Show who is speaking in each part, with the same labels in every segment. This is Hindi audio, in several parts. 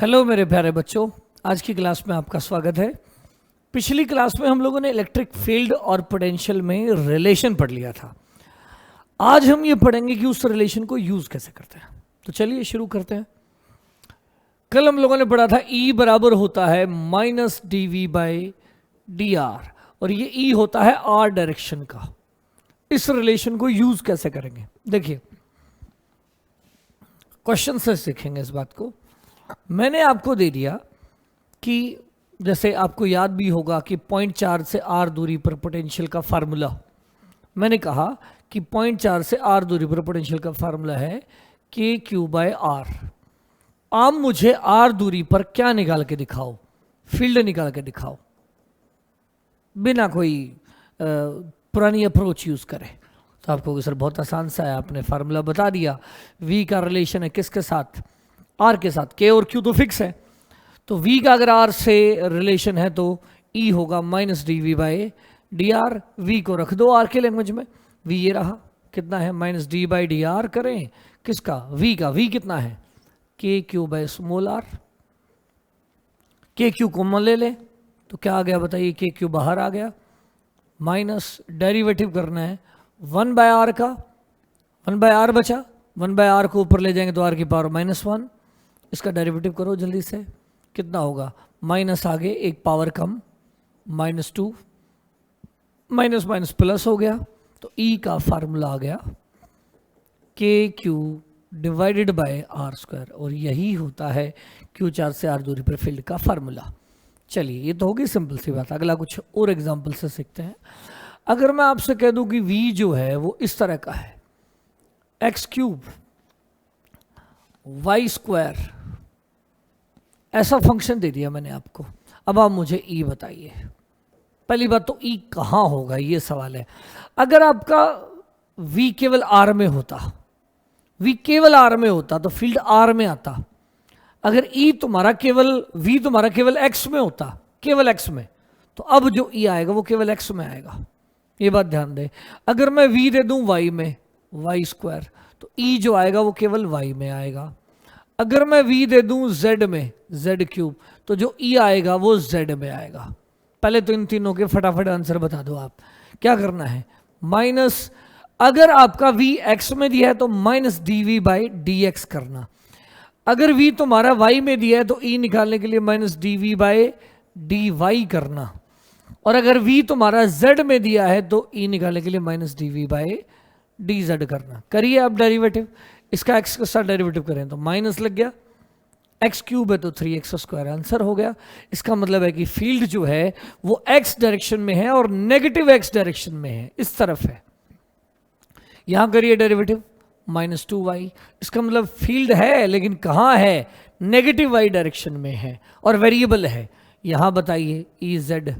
Speaker 1: हेलो मेरे प्यारे बच्चों, आज की क्लास में आपका स्वागत है। पिछली क्लास में हम लोगों ने इलेक्ट्रिक फील्ड और पोटेंशियल में रिलेशन पढ़ लिया था। आज हम ये पढ़ेंगे कि उस रिलेशन को यूज कैसे करते हैं। तो चलिए शुरू करते हैं। कल हम लोगों ने पढ़ा था E बराबर होता है minus D V by D R, और ये E होता है R डायरेक्शन का। इस रिलेशन को यूज कैसे करेंगे देखिए, क्वेश्चन से सीखेंगे इस बात को। मैंने आपको दे दिया कि जैसे आपको याद भी होगा कि पॉइंट चार्ज से आर दूरी पर पोटेंशियल का फार्मूला, मैंने कहा कि पॉइंट चार्ज से आर दूरी पर पोटेंशियल का फार्मूला है के क्यू बाय आर। आप मुझे आर दूरी पर क्या निकाल के दिखाओ, फील्ड निकाल के दिखाओ, बिना कोई पुरानी अप्रोच यूज करे। तो आपको सर बहुत आसान सा है, आपने फार्मूला बता दिया। वी का रिलेशन है किसके साथ? आर के साथ। के और क्यू तो फिक्स है, तो वी का अगर आर से रिलेशन है तो ई होगा minus D V by D R. V को रख दो आर के लैंग्वेज में, वी ये रहा, कितना है minus D by D are करें किसका? वी का। वी कितना है? K Q by small are. के क्यू कॉमन ले लें तो क्या आ गया बताइए? के क्यू बाहर आ गया, माइनस डेरिवेटिव करना है 1 बाय आर का, 1 बाय आर बचा, 1 बाय आर को ऊपर ले जाएंगे तो आर की पावर -1। इसका डेरिवेटिव करो जल्दी से, कितना होगा? माइनस आगे एक पावर कम, -2, माइनस माइनस प्लस हो गया, तो ई का फार्मूला आ गया K Q divided by R square, और यही होता है क्यू चार्ज से आर दूरी पर फील्ड का फार्मूला। चलिए ये तो होगी सिंपल सी बात। अगला कुछ और एग्जाम्पल से सीखते हैं। अगर मैं आपसे कह दूं कि v जो है वो इस तरह का है, एक्स क्यूब वाई स्क्वायर, ऐसा फंक्शन दे दिया मैंने आपको। अब आप मुझे e बताइए। पहली बात तो e कहाँ होगा ये सवाल है। अगर आपका v केवल r में होता, v केवल r में होता तो फील्ड r में आता। अगर e तुम्हारा केवल v तुम्हारा केवल x में होता, केवल x में, तो अब जो e आएगा वो केवल x में आएगा। ये बात ध्यान दें। अगर मैं v दे दूं y में, वाई स्क्वायर, तो e जो आएगा वो केवल y में आएगा। अगर मैं v दे दूं z में, z क्यूब, तो जो e आएगा वो z में आएगा। पहले तो इन तीनों के फटाफट आंसर बता दो आप। क्या करना है? माइनस, अगर आपका v x में दिया है तो minus D V by D X करना। अगर v तुम्हारा y में दिया है तो e निकालने के लिए minus D V by D Y करना। और अगर v तुम्हारा z में दिया है तो e निकालने के लिए minus D V by D Z करना। करिए आप डेरिवेटिव, इसका x के साथ डेरिवेटिव करें तो माइनस लग गया, एक्स क्यूब है तो 3x स्क्वायर, आंसर हो गया। इसका मतलब है कि फील्ड जो है वो x डायरेक्शन में है और नेगेटिव x डायरेक्शन में है, इस तरफ है। यहां करिए डेरिवेटिव, -2y। इसका मतलब फील्ड है लेकिन कहाँ है? नेगेटिव y डायरेक्शन में है और वेरिएबल है। यहां बताइए Ez,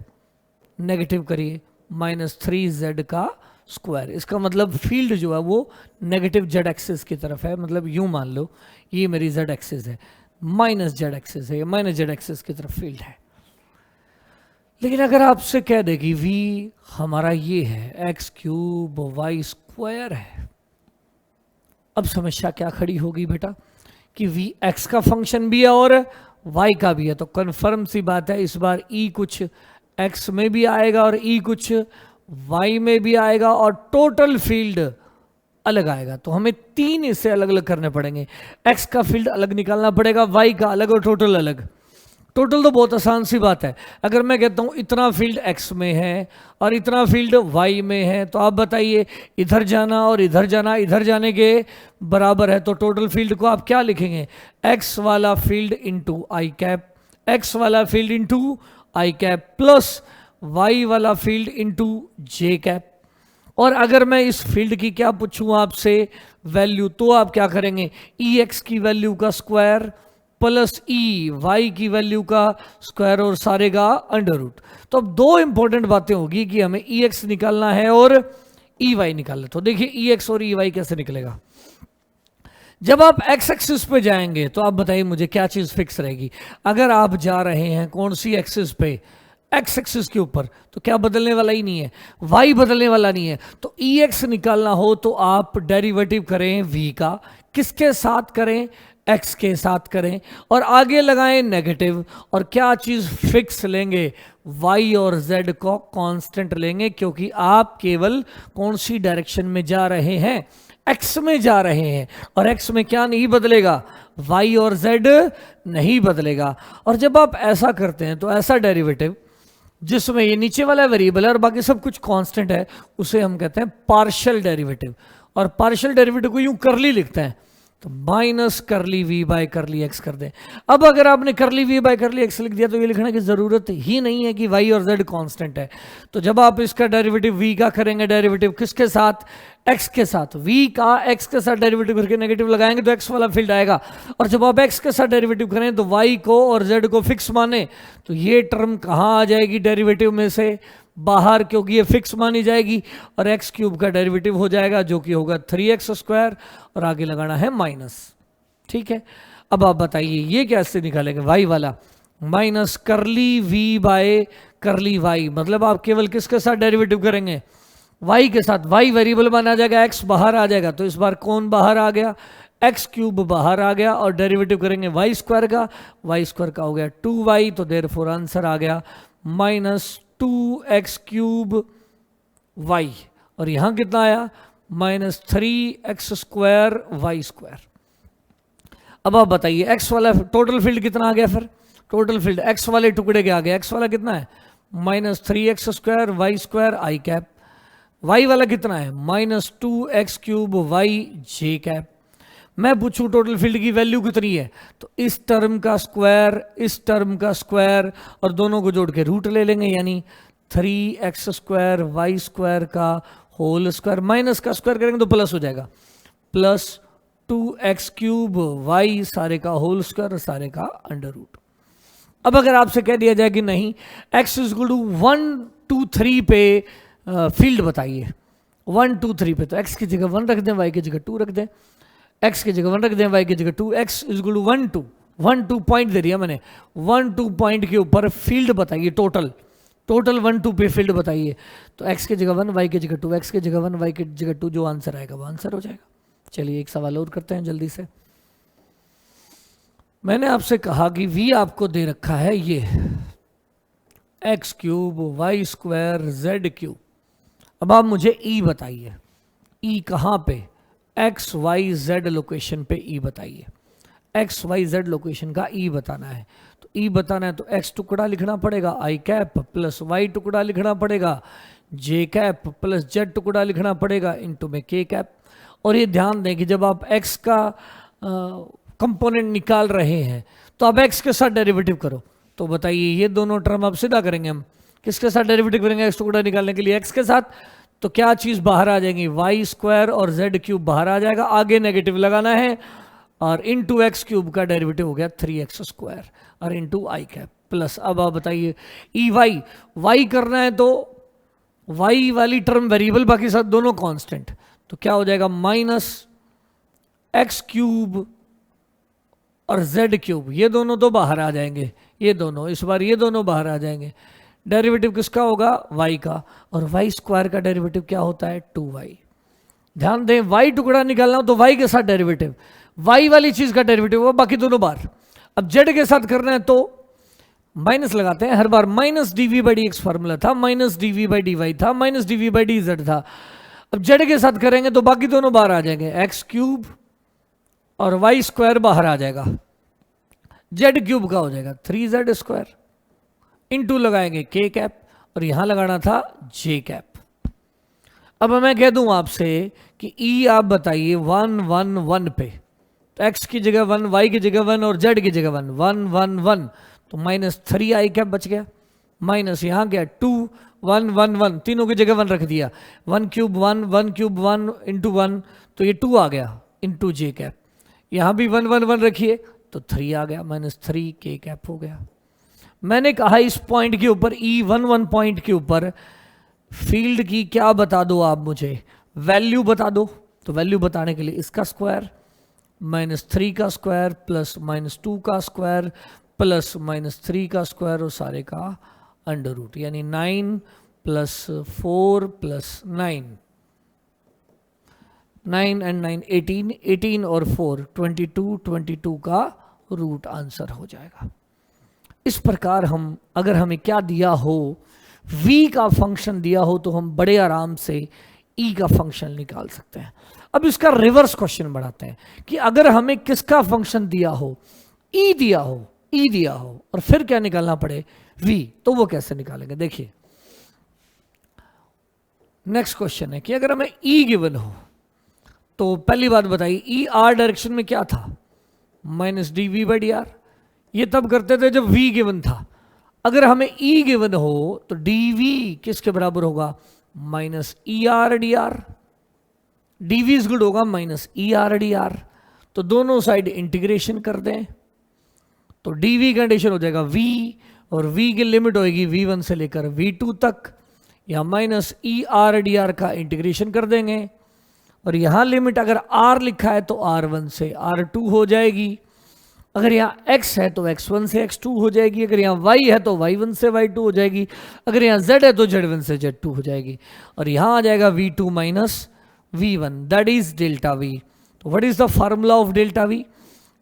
Speaker 1: नेगेटिव करिए, -3z का स्क्वायर। इसका मतलब फील्ड जो है वो नेगेटिव z एक्सिस की तरफ है। मतलब यूं मान लो ये मेरी z एक्सिस है, माइनस z एक्सिस है, माइनस z एक्सिस की तरफ फील्ड है। लेकिन अगर आपसे कह दे कि v हमारा ये है, एक्स क्यूब वाई स्क्वायर है, अब समस्या क्या खड़ी होगी बेटा कि v x का फंक्शन भी है और y का भी है। तो कन्फर्म सी बात है इस बार e कुछ x में भी आएगा और e कुछ y में भी आएगा और टोटल फील्ड अलग आएगा। तो हमें तीन इससे अलग अलग करने पड़ेंगे। x का फील्ड अलग निकालना पड़ेगा, y का अलग और टोटल अलग। टोटल तो बहुत आसान सी बात है। अगर मैं कहता हूं इतना फील्ड x में है और इतना फील्ड y में है, तो आप बताइए इधर जाना और इधर जाना इधर जाने के बराबर है, तो टोटल फील्ड को आप क्या लिखेंगे? x वाला फील्ड इंटू आई कैप, x वाला फील्ड इंटू आई कैप प्लस y वाला फील्ड इंटू जे कैप। और अगर मैं इस फील्ड की क्या पूछूं आपसे वैल्यू, तो आप क्या करेंगे? Ex की वैल्यू का स्क्वायर प्लस Ey की वैल्यू का स्क्वायर और सारे का अंडर रूट। तो अब दो इंपॉर्टेंट बातें होगी कि हमें Ex निकालना है और Ey निकालना। तो देखिए Ex और Ey कैसे निकलेगा। जब आप x एक्सिस पे जाएंगे तो आप बताइए मुझे क्या चीज फिक्स रहेगी। अगर आप जा रहे हैं कौन सी एक्सिस पे? x एक्सिस के ऊपर, तो क्या बदलने वाला ही नहीं है, y बदलने वाला नहीं है। तो Ex निकालना हो तो आप डेरिवेटिव करें v का, किसके साथ करें? एक्स के साथ करें और आगे लगाएं नेगेटिव, और क्या चीज फिक्स लेंगे, वाई और जेड को कांस्टेंट लेंगे, क्योंकि आप केवल कौन सी डायरेक्शन में जा रहे हैं, एक्स में जा रहे हैं, और एक्स में क्या नहीं बदलेगा, वाई और जेड नहीं बदलेगा। और जब आप ऐसा करते हैं तो ऐसा डेरिवेटिव जिसमें ये नीचे वाला वेरिएबल है और बाकी सब कुछ कांस्टेंट है, उसे हम कहते हैं पार्शियल डेरिवेटिव। और पार्शियल डेरिवेटिव को यूं करली लिखते हैं, तो माइनस करली वी बाय करली एक्स कर दें। अब अगर आपने करली वी बाय करली एक्स लिख दिया तो ये लिखने की जरूरत ही नहीं है कि वाई और जेड कांस्टेंट है। तो जब आप इसका डेरिवेटिव वी का करेंगे, डेरिवेटिव किसके साथ, एक्स के साथ, वी का एक्स के साथ डेरिवेटिव करके नेगेटिव लगाएंगे तो एक्स वाला फील्ड आएगा। और जब आप एक्स के साथ डेरिवेटिव करें तो वाई को और जेड को फिक्स माने तो ये टर्म कहाँ आ जाएगी डेरिवेटिव में से, बाहर, क्योंकि ये फिक्स मानी जाएगी, और एक्स क्यूब का डेरिवेटिव हो जाएगा जो कि होगा 3x², और आगे लगाना है माइनस। ठीक है, अब आप बताइए ये कैसे निकालेंगे, वाई वाला माइनस करली वी बाय करली वाई, मतलब आप केवल किसके साथ डेरिवेटिव करेंगे, वाई के साथ। वाई वेरिएबल बना जाएगा, एक्स बाहर आ जाएगा, तो इस बार कौन बाहर आ गया, एक्स क्यूब बाहर आ गया, और डेरिवेटिव करेंगे वाई स्क्वायर का, वाई स्क्वायर का हो गया 2y, तो देयरफॉर आंसर आ गया -2x³ y, और यहां कितना आया -3x² y²। अब आप बताइए एक्स वाला टोटल फील्ड कितना आ गया, फिर टोटल फील्ड एक्स वाले टुकड़े के आ गया, एक्स वाला कितना है -3x² y² i cap, y वाला कितना है -2x³ y j कैप। मैं पूछूं टोटल फील्ड की वैल्यू कितनी है, तो इस टर्म का स्क्वायर, इस टर्म का स्क्वायर, और दोनों को जोड़ के रूट ले लेंगे, यानी 3x² y² का होल स्क्वायर, माइनस का स्क्वायर करेंगे तो प्लस हो जाएगा, प्लस 2x³ y सारे का होल स्क्वायर, सारे का अंडर रूट। अब अगर आपसे कह दिया जाए कि नहीं x = 1 2 3 पे फील्ड बताइए, 1 2 3 पे, तो x की जगह 1 रख दें, y की जगह 2 रख दें, x की जगह 1 रख दें, y की जगह 2, x = 1 2 पॉइंट दे दिया मैंने, 1 2 पॉइंट के ऊपर फील्ड बताइए, टोटल 1 2 पे फील्ड बताइए, तो x की जगह 1 y की जगह 2, x की जगह 1 y की जगह 2, जो आंसर आएगा वो आंसर हो जाएगा। चलिए एक सवाल और करते हैं जल्दी से। मैंने आपसे कहा कि v आपको दे रखा है ये x³ y² z³। अब आप मुझे e बताइए, e कहाँ पे, एक्स वाई जेड लोकेशन पे ई बताइए, एक्स वाई जेड लोकेशन का ई बताना है। तो ई बताना है तो एक्स टुकड़ा लिखना पड़ेगा आई कैप, प्लस वाई टुकड़ा लिखना पड़ेगा जे कैप, प्लस जेड टुकड़ा लिखना पड़ेगा इनटू में के कैप। और ये ध्यान दें कि जब आप एक्स का कंपोनेंट निकाल रहे हैं तो आप एक्स के साथ डेरिवेटिव करो, तो बताइए ये दोनों टर्म अब सीधा करेंगे हम, किसके साथ डेरिवेटिव करेंगे, एक्स टुकड़ा निकालने के लिए एक्स के साथ, तो क्या चीज बाहर आ जाएंगी, y² और z³ बाहर आ जाएगा, आगे नेगेटिव लगाना है, और इनटू x³ का डेरिवेटिव हो गया 3x² और इनटू आई कैप, प्लस अब आप बताइए y करना है तो y वाली टर्म वेरिएबल, बाकी सब दोनों कांस्टेंट, तो क्या हो जाएगा -x³ और z³, ये दोनों तो बाहर आ जाएंगे, ये दोनों, इस बार ये दोनों बाहर आ जाएंगे। डेरिवेटिव किसका होगा, y का, और y² का डेरिवेटिव क्या होता है 2y। ध्यान दें y टुकड़ा निकालना हो तो y के साथ डेरिवेटिव, y वाली चीज का डेरिवेटिव होगा, बाकी दोनों बार। अब z के साथ करना है तो माइनस लगाते हैं हर बार, -dv/dx फॉर्मूला था, -dv/dy था, -dv/dz था। अब z के साथ करेंगे तो बाकी दोनों बाहर आ जाएंगे, x³ और y² बाहर आ जाएगा, z³ का हो जाएगा 3z², इनटू लगाएंगे के कैप, और यहां लगाना था जे कैप। अब मैं कह दूं आपसे कि ई आप बताइए 1 1 1 पे, तो x की जगह 1, y की जगह 1 और z की जगह 1 1 1 1, तो -3 आई कैप बच गया, माइनस यहां गया 2 1 1 1, तीनों की जगह 1 रख दिया, 1³ 1 1³ 1 इनटू 1, तो ये 2 आ गया इनटू जे कैप, यहां भी 1 1 1 रखिए तो 3 आ गया, -3 के कैप हो गया। मैंने कहा इस पॉइंट के ऊपर E11 पॉइंट के ऊपर फील्ड की क्या बता दो आप मुझे, वैल्यू बता दो। तो वैल्यू बताने के लिए इसका स्क्वायर -3 का स्क्वायर प्लस -2 का स्क्वायर प्लस -3 का स्क्वायर और सारे का अंडर रूट, यानी 9 + 4 + 9, 9 एंड 9 18, 18 और 4 22, 22 का रूट आंसर हो जाएगा। इस प्रकार हम, अगर हमें क्या दिया हो, v का फंक्शन दिया हो, तो हम बड़े आराम से e का फंक्शन निकाल सकते हैं। अब इसका रिवर्स क्वेश्चन बढ़ाते हैं कि अगर हमें किसका फंक्शन दिया हो, e दिया हो, e दिया हो, और फिर क्या निकालना पड़े, v, तो वो कैसे निकालेंगे। देखिए नेक्स्ट क्वेश्चन है कि अगर हमें e गिवन हो, तो पहली बात बताइए e r डायरेक्शन में क्या था, minus D V by D R. ये तब करते थे जब v गिवन था। अगर हमें e गिवन हो तो dv किसके बराबर होगा, minus E R D r. dv is good होगा minus E R D r. तो दोनों साइड इंटीग्रेशन कर दें तो dv कंडीशन हो जाएगा v, और v की लिमिट होगी v1 से लेकर v2 तक, या minus E R D R का इंटीग्रेशन कर देंगे, और यहां लिमिट अगर r लिखा है तो r1 से r2 हो जाएगी, अगर यहाँ x है तो x1 से x2 हो जाएगी, अगर यहाँ y है तो y1 से y2 हो जाएगी, अगर यहाँ z है तो z1 से z2 हो जाएगी, और यहाँ आ जाएगा v2 minus v1, that is delta v। तो what is the formula of delta v?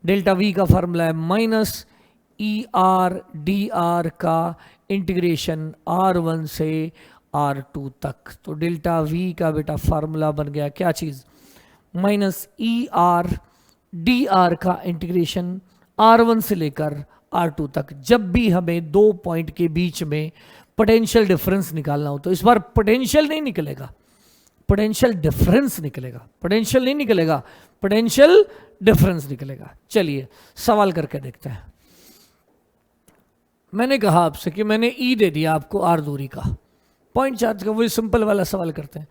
Speaker 1: Delta v का फार्मूला है minus E R D R का इंटीग्रेशन r1 से r2 तक। तो डेल्टा v का बेटा फार्मूला बन गया क्या चीज, minus E R D R का इंटीग्रेशन r1 से लेकर r2 तक। जब भी हमें दो पॉइंट के बीच में पोटेंशियल डिफरेंस निकालना हो, तो इस बार पोटेंशियल नहीं निकलेगा, पोटेंशियल डिफरेंस निकलेगा, पोटेंशियल नहीं निकलेगा, पोटेंशियल डिफरेंस निकलेगा। चलिए सवाल करके देखते हैं। मैंने कहा आपसे कि मैंने ई दे दिया आपको r दूरी का, पॉइंट चार्ज का, वही सिंपल वाला सवाल करते हैं,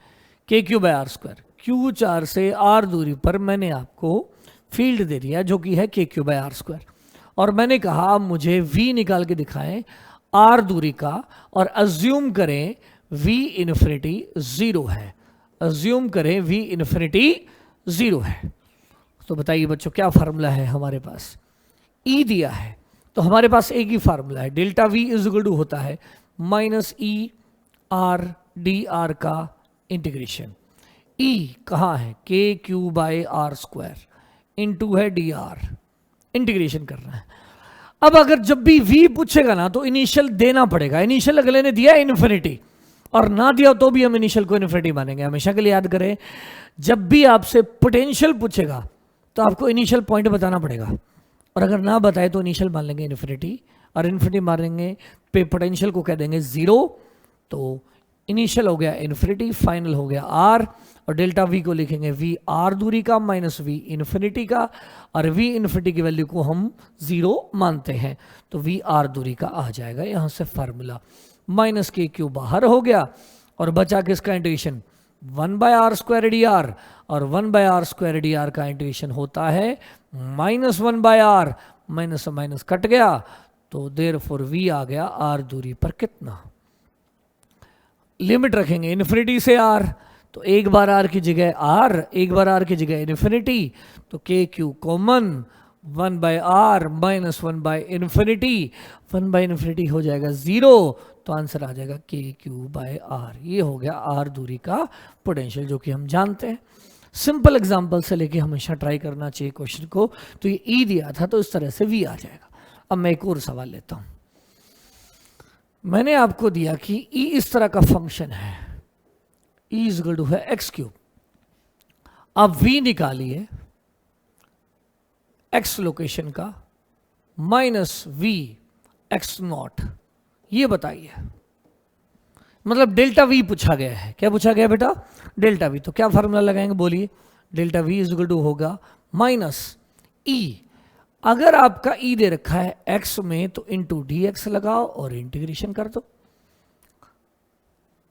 Speaker 1: K Q by R square. Q चार से r दूरी पर मैंने आपको फील्ड दे दिया जो कि है K Q by R square, और मैंने कहा मुझे v निकाल के दिखाएं r दूरी का, और अज्यूम करें v इन्फिनिटी 0 है, अज्यूम करें v इन्फिनिटी 0 है। तो बताइए बच्चों क्या फार्मूला है हमारे पास, e दिया है तो हमारे पास एक ही फार्मूला है, delta v is equal to होता है minus E R D R का इंटीग्रेशन। e कहाँ है, K Q by R square into है डी आर, इंटीग्रेशन करना है। अब अगर जब भी v पूछेगा ना तो इनिशियल देना पड़ेगा, इनिशियल अगले ने दिया इन्फिनिटी, और ना दिया तो भी हम इनिशियल को इन्फिनिटी मानेंगे। हमेशा के लिए याद करें, जब भी आपसे पोटेंशियल पूछेगा तो आपको इनिशियल पॉइंट बताना पड़ेगा, और अगर ना बताए तो इनिशियल मान लेंगे इन्फिनिटी, और इन्फिनिटी मारेंगे पे पोटेंशियल को कह देंगे 0। तो इनिशियल हो गया इन्फिनिटी, फाइनल हो गया r, और डेल्टा v को लिखेंगे v r दूरी का माइनस v इन्फिनिटी का, और v इन्फिनिटी की वैल्यू को हम 0 मानते हैं, तो v r दूरी का आ जाएगा यहां से फार्मूला। माइनस के क्यू बाहर हो गया, और बचा किसका integration, 1 by R square D R, और 1 by R square D R का इंटीग्रेशन होता है minus 1 by R, minus minus cut गया, तो देयरफॉर v आ गया r दूरी पर कितना, लिमिट रखेंगे इन्फिनिटी से r, तो एक बार r की जगह r, एक बार r की जगह इन्फिनिटी, तो K Q common 1 by R minus 1 by infinity, 1 by infinity हो जाएगा 0, तो आंसर आ जाएगा के क्यू बाय आर। ये हो गया r दूरी का पोटेंशियल जो कि हम जानते हैं। सिंपल एग्जांपल से लेके हमेशा ट्राई करना चाहिए क्वेश्चन को। तो ये e दिया था तो इस तरह से v आ जाएगा। अब मैं एक और सवाल लेता हूं। मैंने आपको दिया कि e इस तरह का फंक्शन है, e इज इक्वल टू है एक्स क्यूब। आप v निकालिए x लोकेशन का माइनस v एक्स नॉट, ये बताइए, मतलब डेल्टा v पूछा गया है। क्या पूछा गया बेटा, डेल्टा v। तो क्या फार्मूला लगाएंगे बोलिए, delta v is equal to होगा माइनस e, अगर आपका e दे रखा है x में तो इंटू डी एक्स लगाओ और इंटीग्रेशन कर दो।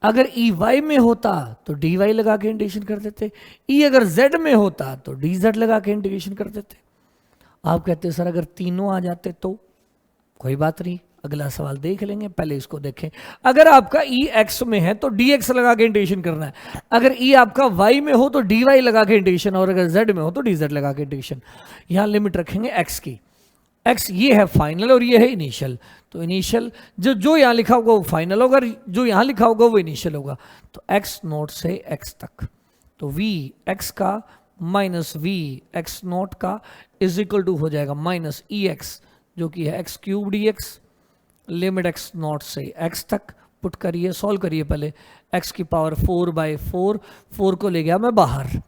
Speaker 1: अगर e y में होता तो dy लगा के इंटीग्रेशन कर देते, e अगर z में होता तो dz लगा के इंटीग्रेशन कर देते। आप कहते सर अगर तीनों आ जाते तो कोई बात नहीं, अगला सवाल देख लेंगे, पहले इसको देखें। अगर आपका e x में है तो dx लगा के इंटीग्रेशन करना है, अगर e आपका y में हो तो dy लगा के इंटीग्रेशन, और अगर z में हो तो dz लगा के इंटीग्रेशन। यहां लिमिट रखेंगे x की, x ये है फाइनल और ये है इनिशियल, तो इनिशियल जो यहां लिखा होगा वो फाइनल होगा, जो यहां लिखा होगा वो इनिशियल होगा। तो x नोट से x तक, तो वी एक्स का माइनस वी एक्स नॉट का इज इक्वल टू हो जाएगा माइनस ई एक्स जो कि है x cube D x, limit x not से एक्स तक पुट करिए, सॉल्व करिए पहले, एक्स की पावर 4/4, 4 को ले गया मैं बाहर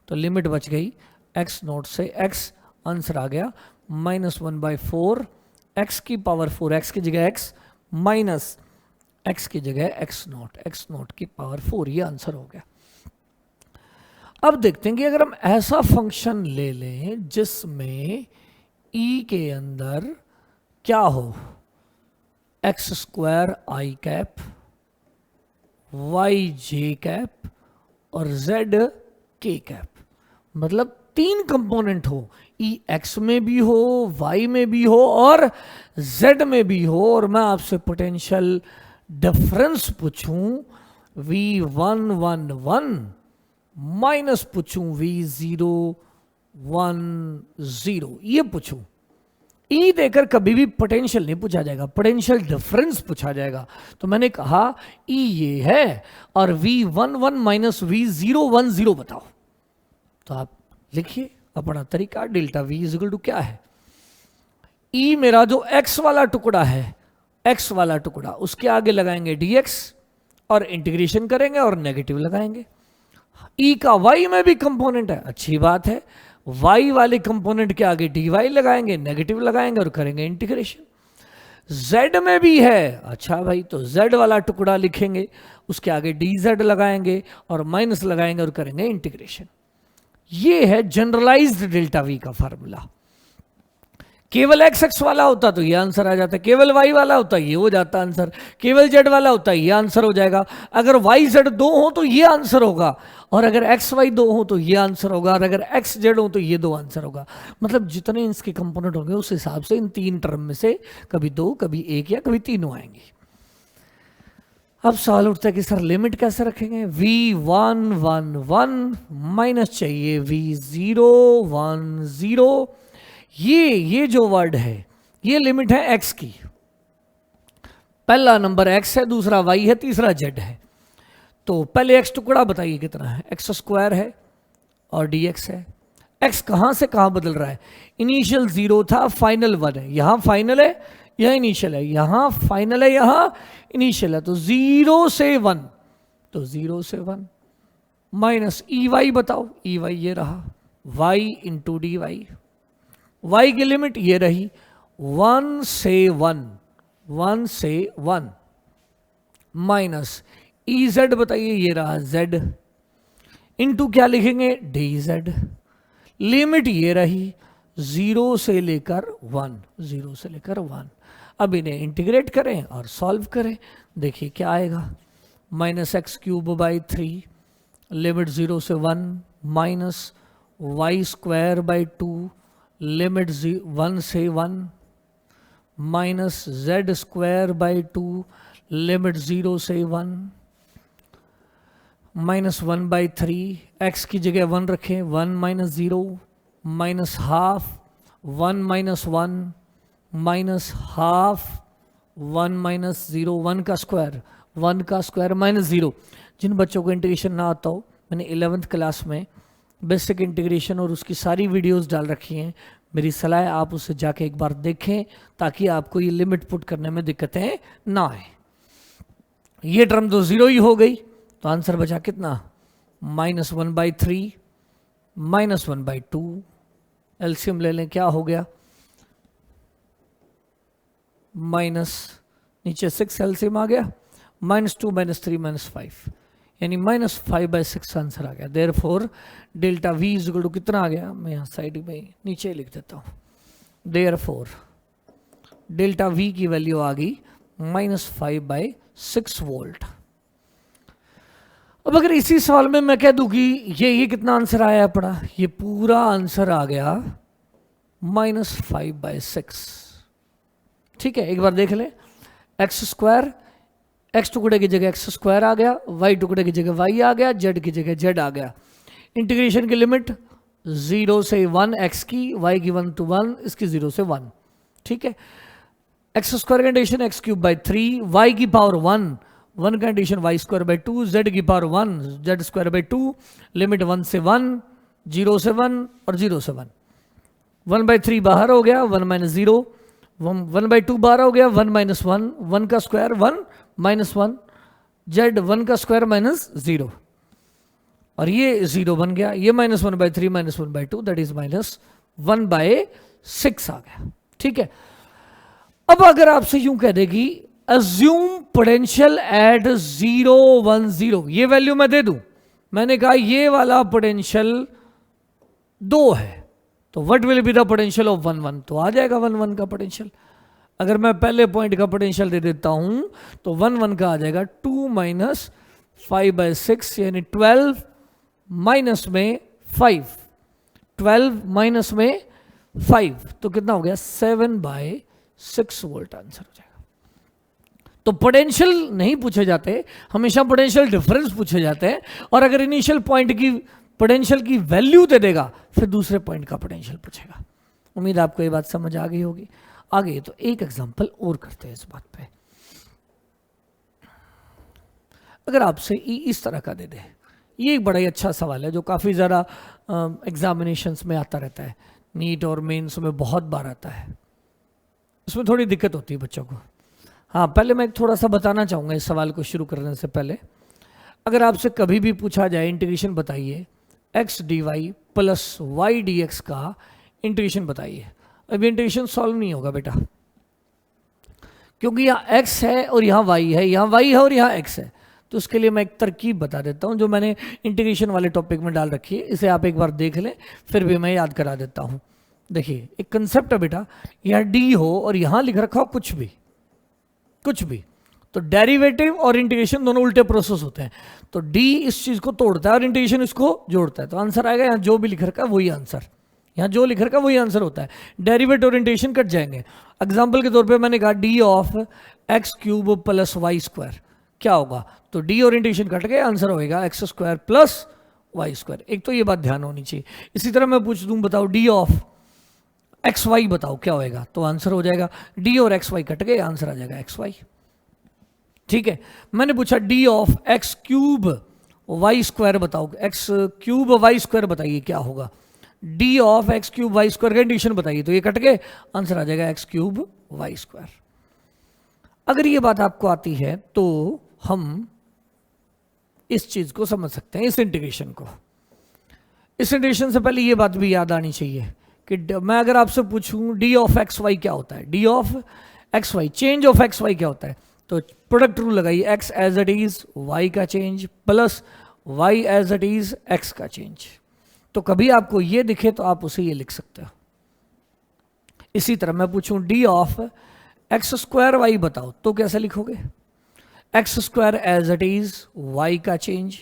Speaker 1: तो लिमिट बच गई एक्स नॉट से एक्स, आंसर आ गया -1/4 एक्स की पावर 4, एक्स की जगह एक्स माइनस एक्स की जगह एक्स नॉट की पावर 4, ये आंसर हो गया। अब देखते हैं कि अगर हम ऐसा फंक्शन ले लें जिसमें ई के अंदर क्या हो, एक्स स्क्वायर आई कैप, वाई जे कैप और जेड के कैप, मतलब 3 कंपोनेंट हो, ई एक्स में भी हो, वाई में भी हो और जेड में भी हो, और मैं आपसे पोटेंशियल डिफरेंस पूछूं V111 माइनस पूछूं V010, ये पूछूं। ई देकर कभी भी पोटेंशियल नहीं पूछा जाएगा, पोटेंशियल डिफरेंस पूछा जाएगा। तो मैंने कहा ई ये है और V11 माइनस V010 बताओ। तो आप लिखिए अपना तरीका, delta V is equal to क्या है, ई मेरा जो x वाला टुकड़ा है, x वाला टुकड़ा, उसके आगे लगाएंगे dx और इंटीग्रेशन करेंगे और नेगेटिव लगाएंगे। ई का y में भी कंपोनेंट है, अच्छी बात है, y वाले कंपोनेंट के आगे dy लगाएंगे, नेगेटिव लगाएंगे और करेंगे इंटीग्रेशन। z में भी है, अच्छा भाई, तो z वाला टुकड़ा लिखेंगे, उसके आगे dz लगाएंगे और माइनस लगाएंगे और करेंगे इंटीग्रेशन। ये है जनरलाइज्ड डेल्टा वी का फार्मूला। केवल एक्स एक्स वाला होता तो ये आंसर आ जाता, केवल वाई वाला होता ये हो जाता आंसर, केवल जेड वाला होता ये आंसर हो जाएगा। अगर वाई जेड 2 हो तो ये आंसर होगा, और अगर एक्स वाई 2 हो तो ये आंसर होगा, और अगर एक्स जेड हो तो ये 2 आंसर होगा। मतलब जितने इसके कंपोनेंट होंगे उस हिसाब से इन 3 टर्म में से कभी 2, कभी 1 या कभी 3 आएंगे। अब सवाल उठता है कि सर लिमिट कैसे रखेंगे, V111 माइनस चाहिए V010, ये जो वर्ड है ये लिमिट है x की, पहला नंबर x है, दूसरा y है, तीसरा z है। तो पहले x टुकड़ा बताइए कितना है, x स्क्वायर है और dx है। x कहां से कहां बदल रहा है, इनिशियल 0 था, फाइनल 1 है, यहां फाइनल है, यह इनिशियल है, यहां फाइनल है, यहां इनिशियल है, तो 0 से 1, तो 0 से 1 माइनस ई वाई बताओ, ई वाई ये रहा, y into D Y, y की लिमिट ये रही 1 से 1, 1 से 1 माइनस ई जेड बताइए ये रहा z, इंटू क्या लिखेंगे डी जेड, लिमिट ये रही 0 से लेकर 1, 0 से लेकर 1। अब इन्हें इंटीग्रेट करें और सॉल्व करें, देखिए क्या आएगा, -x³/3 लिमिट 0 से 1 माइनस y²/2 लिमिट 1 से 1 माइनस z²/2 लिमिट 0 से 1 माइनस 1/3, x की जगह 1 रखें, 1 minus 0 minus half, 1 minus 1 minus half, 1 minus 0, 1 का स्क्वायर माइनस 0। जिन बच्चों को इंटीग्रेशन ना आता हो, मैंने 11th क्लास में बेसिक इंटीग्रेशन और उसकी सारी वीडियोस डाल रखी हैं, मेरी सलाह है आप उसे जाके एक बार देखें ताकि आपको ये लिमिट पुट करने में दिक्कतें ना आए। ये टर्म तो 0 ही हो गई, तो आंसर बचा कितना, -1/3 -1/2, एलसीएम ले लें, क्या हो गया, माइनस नीचे 6 एलसीएम आ गया, -2 -3 -5, यानी -5/6 आंसर आ गया। Therefore delta V is equal to कितना आ गया, मैं यहाँ साइड में नीचे लिख देता हूँ, देयरफॉर डेल्टा वी की वैल्यू आ गई -5/6 वोल्ट। अब अगर इसी सवाल में मैं कह दूं कि ये कितना आंसर आया पड़ा, ये पूरा आंसर आ गया -5/6। ठीक है, एक बार देख ले, x², x टुकड़े की जगह x² आ गया, y टुकड़े की जगह y आ गया, z की जगह z आ गया। इंटीग्रेशन की लिमिट 0 से 1 x की, y की 1 to 1, इसकी 0 से 1। ठीक है, x² का इंटीग्रेशन x³/3, y की पावर 1, 1 का addition y square by 2, z की power 1 z square by 2, limit 1 से 1, 0 से 1 और 0 से 1, 1/3 बाहर हो गया, 1 माइनस 0, 1/2 बाहर हो गया, 1 माइनस 1, 1 का स्क्वायर 1 माइनस 1, जेड 1 का स्क्वायर माइनस 0, और ये 0 बन गया, ये minus 1/3 minus 1/2 that is minus 1/6 आ गया। ठीक है, अब अगर आपसे यूं कह देगी अज्यूम पोटेंशियल एट 0 1 0, ये वैल्यू मैं दे दूं, मैंने कहा ये वाला पोटेंशियल 2 है, तो what will be the potential of 1 1, तो आ जाएगा 1 1 का पोटेंशियल। अगर मैं पहले पॉइंट का पोटेंशियल दे देता हूं तो 1 1 का आ जाएगा 2 माइनस 5/6, यानी 12 माइनस में 5, 12 माइनस में 5, तो कितना हो गया 7/6 वोल्ट आंसर हो जाएगा। तो पोटेंशियल नहीं पूछे जाते, हमेशा पोटेंशियल डिफरेंस पूछे जाते हैं, और अगर इनिशियल पॉइंट की पोटेंशियल की वैल्यू दे देगा फिर दूसरे पॉइंट का पोटेंशियल पूछेगा। उम्मीद आपको ये बात समझ आ गई होगी। आगे तो एक एग्जांपल और करते हैं इस बात पे। अगर आपसे ई इस तरह का दे दे, ये एक बड़ा ही अच्छा सवाल है जो काफ़ी ज़्यादा एग्जामिनेशंस में आता रहता है, नीट और मेंस में बहुत बार आता है, इसमें थोड़ी दिक्कत होती है बच्चों को। हाँ, पहले मैं थोड़ा सा बताना चाहूँगा इस सवाल को शुरू करने से पहले। अगर आपसे कभी भी पूछा जाए इंटीग्रेशन बताइए X D Y plus Y D X का इंटीग्रेशन बताइए, अब इंटीग्रेशन सॉल्व नहीं होगा बेटा, क्योंकि यहाँ x है और यहाँ y है, यहाँ y है और यहाँ x है। तो उसके लिए मैं एक तरकीब बता देता हूँ जो मैंने इंटीग्रेशन वाले टॉपिक में डाल रखी है, इसे आप एक बार देख लें, फिर भी मैं याद करा देता हूँ। देखिए एक कंसेप्ट है बेटा, यहाँ d हो और यहाँ लिख रखा हो कुछ भी, तो डेरिवेटिव और इंटीग्रेशन दोनों उल्टे प्रोसेस होते हैं। तो d इस चीज़ को तोड़ता है और इंटीग्रेशन इसको जोड़ता है, तो आंसर आएगा यहाँ जो भी लिख रखा है वही आंसर, यहाँ जो लिख रखा है वही आंसर होता है। डेरिवेटिव और इंटीग्रेशन कट जाएंगे। एग्जाम्पल के तौर पे मैंने कहा d of x cube plus Y square, क्या होगा, तो d और इंटीग्रेशन कट गए, आंसर होएगा X square plus Y square. एक तो ये बात ध्यान होनी चाहिए। इसी तरह मैं पूछ दूँ बताओ d ऑफ एक्स वाई बताओ क्या होएगा, तो आंसर हो जाएगा d और एक्स वाई कट गए, आंसर आ जाएगा एक्स वाई। ठीक है, मैंने पूछा d of x cube Y square बताओ, एक्स क्यूब वाई स्क्वायर बताइए क्या होगा, d of x cube Y square का इंटीग्रेशन बताइए, तो ये कट गए, आंसर आ जाएगा एक्स क्यूब वाई स्क्वायर। अगर ये बात आपको आती है तो हम इस चीज को समझ सकते हैं, इस इंटीग्रेशन को। इस इंटीग्रेशन से पहले ये बात भी याद आनी चाहिए कि मैं अगर आपसे पूछूं d ऑफ एक्स वाई क्या होता है, d of X Y, change of X Y क्या होता है, तो प्रोडक्ट रूल लगाइए, x as it is y का change plus y as it is x का चेंज। तो कभी आपको ये दिखे तो आप उसे ये लिख सकते हो। इसी तरह मैं पूछूं d of X square Y बताओ, तो कैसे लिखोगे, X square as it is y का change,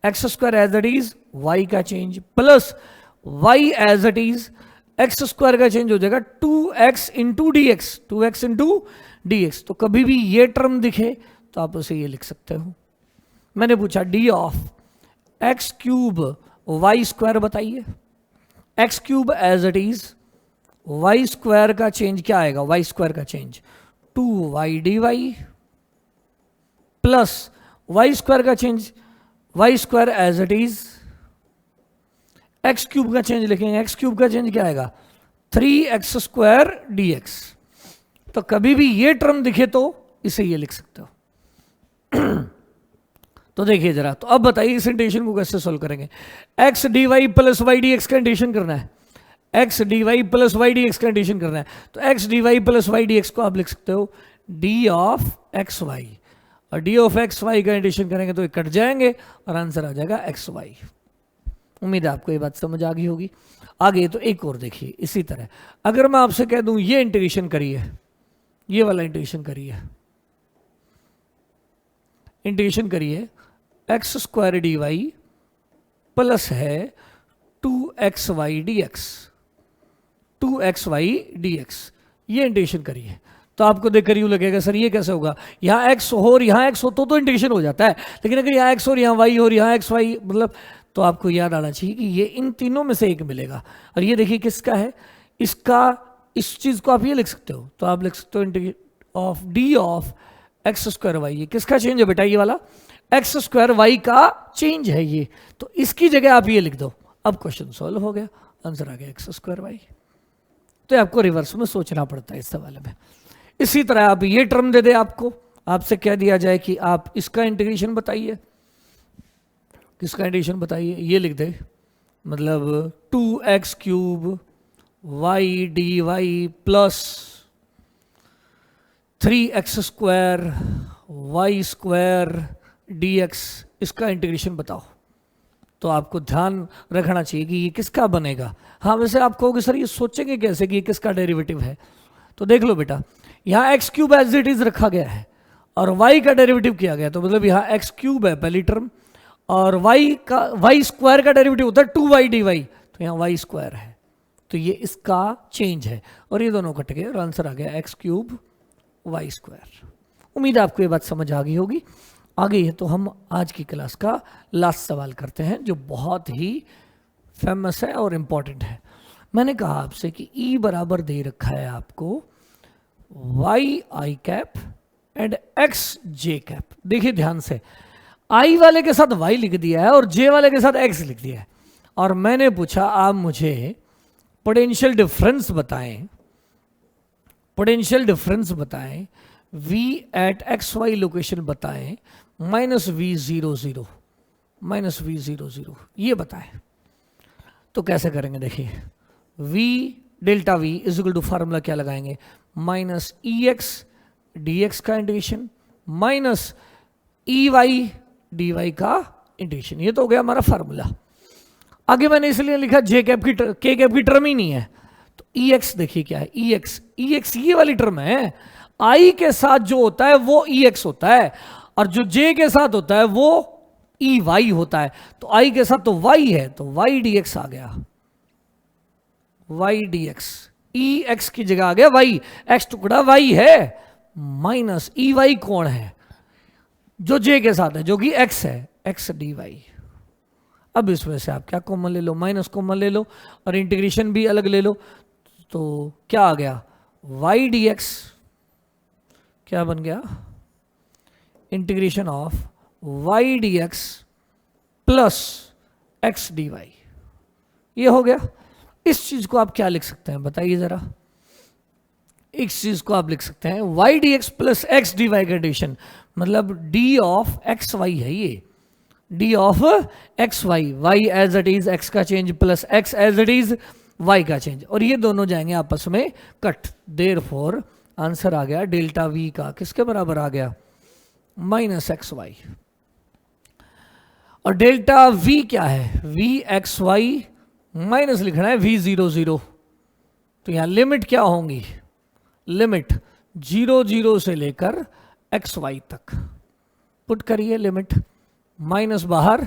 Speaker 1: X square as it is y का change plus y as it is X square का चेंज हो जाएगा 2x into D X, 2x into D X. तो कभी भी ये टर्म दिखे तो आप उसे ये लिख सकते हो। मैंने पूछा d of x cube Y square बताइए, x cube as it is y square का चेंज क्या आएगा, वाई स्क्वायर का change 2y dy plus Y square का change y square as it is x cube का चेंज लिखेंगे, एक्स क्यूब का चेंज क्या आएगा 3x स्क्वायर dx। तो कभी भी ये टर्म दिखे तो इसे ये लिख सकते हो। तो देखिए जरा, तो अब बताइए इस इंटीग्रेशन को कैसे सोल्व करेंगे। x dy plus Y D X का इंटीग्रेशन करना है, x dy plus Y D X का इंटीग्रेशन करना है, तो x dy plus Y D X को आप लिख सकते हो d ऑफ एक्स वाई, और d ऑफ एक्स वाई का इंटीग्रेशन करेंगे तो ये कट जाएंगे और आंसर आ जाएगा एक्स वाई। उम्मीद है आपको ये बात समझ आ गई होगी। आगे तो एक और देखिए, इसी तरह अगर मैं आपसे कह दूं ये इंटीग्रेशन करिए, ये वाला इंटीग्रेशन करिए, इंटीग्रेशन करिए X square D Y plus है 2xy dx, 2xy dx, ये इंटीग्रेशन करिए, तो आपको देखकर यूँ लगेगा सर ये कैसे होगा, यहाँ x हो और यहाँ x हो तो इंटीग्रेशन हो जाता है, लेकिन अगर यहाँ x और यहाँ y हो और यहाँ x y, मतलब तो आपको याद आना चाहिए कि ये इन तीनों में से एक मिलेगा। और ये देखिए किसका है, इसका, इस चीज़ को आप ये लिख सकते हो, तो आप लिख सकते हो of d of X square Y, ये किसका चेंज है बेटा? ये वाला एक्स स्क्वायर वाई का चेंज है ये, तो इसकी जगह आप ये लिख दो। अब क्वेश्चन सॉल्व हो गया, आंसर आ गया एक्स स्क्वायर वाई। तो आपको रिवर्स में सोचना पड़ता है इस सवाल में। इसी तरह आप ये टर्म दे दे, आपको आपसे क्या दिया जाए कि आप इसका इंटीग्रेशन बताइए, किसका इंटीग्रेशन बताइए, ये लिख दे, मतलब 2x³ Y D Y plus 3x² Y square dx, इसका इंटीग्रेशन बताओ। तो आपको ध्यान रखना चाहिए कि ये किसका बनेगा। हाँ वैसे आप कहोगे सर ये सोचेंगे कैसे कि ये किसका डेरिवेटिव है, तो देख लो बेटा, यहाँ x³ एज इट इज रखा गया है और y का डेरिवेटिव किया गया, तो मतलब यहाँ x³ है पहली टर्म, और y स्क्वायर का डेरिवेटिव होता है 2y dy, तो यहाँ y स्क्वायर है, तो ये इसका चेंज है, और ये दोनों कट गए और आंसर आ गया x³ y स्क्वायर। उम्मीद है आपको ये बात समझ आ गई होगी। आगे है तो हम आज की क्लास का लास्ट सवाल करते हैं जो बहुत ही फेमस है और इम्पॉर्टेंट है। मैंने कहा आपसे कि E बराबर दे रखा है आपको y i and x j। देखिए ध्यान से, I वाले के साथ y लिख दिया है और j वाले के साथ x लिख दिया है, और मैंने पूछा आप मुझे पोटेंशियल डिफरेंस बताएं, पोटेंशियल डिफरेंस बताएं, v at X Y location बताएं, -v00 -v00 ये बताएं। तो कैसे करेंगे देखिए, v delta v is equal to formula क्या लगाएंगे, -ex dx का इंटीग्रेशन माइनस ey dy का इंटीग्रेशन, ये तो हो गया हमारा फार्मूला। आगे मैंने इसलिए लिखा j कैप की टर्म ही नहीं है, तो ex देखिए क्या है, ex ये वाली टर्म है, i के साथ जो होता है वो ex होता है, और जो j के साथ होता है वो ey होता है, तो i के साथ तो y है, तो y dx आ गया, y dx, ex की जगह आ गया y, x टुकड़ा y है, माइनस ey कौन है, जो j के साथ है जो कि x है, x dy। अब इसमें से आप क्या कॉमन ले लो, माइनस कॉमन ले लो और इंटीग्रेशन भी अलग ले लो, तो क्या आ गया, y dx क्या बन गया, integration of y dx plus x dy, ये हो गया। इस चीज को आप क्या लिख सकते हैं बताइए जरा, इस चीज को आप लिख सकते हैं y dx plus x dy का एडिशन, मतलब d ऑफ एक्स वाई है ये, d of X Y, y as it is x का change plus x as it is y का चेंज, और ये दोनों जाएंगे आपस में कट, देयरफॉर आंसर आ गया डेल्टा v का किसके बराबर आ गया, -xy। और डेल्टा v क्या है, vxy माइनस लिखना है v00, तो यहां लिमिट क्या होंगी, लिमिट 0 से लेकर xy तक, पुट करिए लिमिट, माइनस बाहर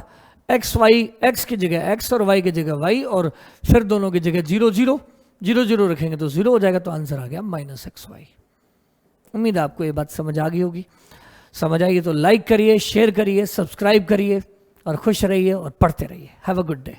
Speaker 1: xy, x की जगह x और y की जगह y, और फिर दोनों की जगह 0 रखेंगे तो 0 हो जाएगा, तो आंसर आ गया -xy। उम्मीद है आपको ये बात समझ आ गई होगी। समझ आइए तो लाइक करिए, शेयर करिए, सब्सक्राइब करिए, और खुश रहिए और पढ़ते रहिए। Have a good day.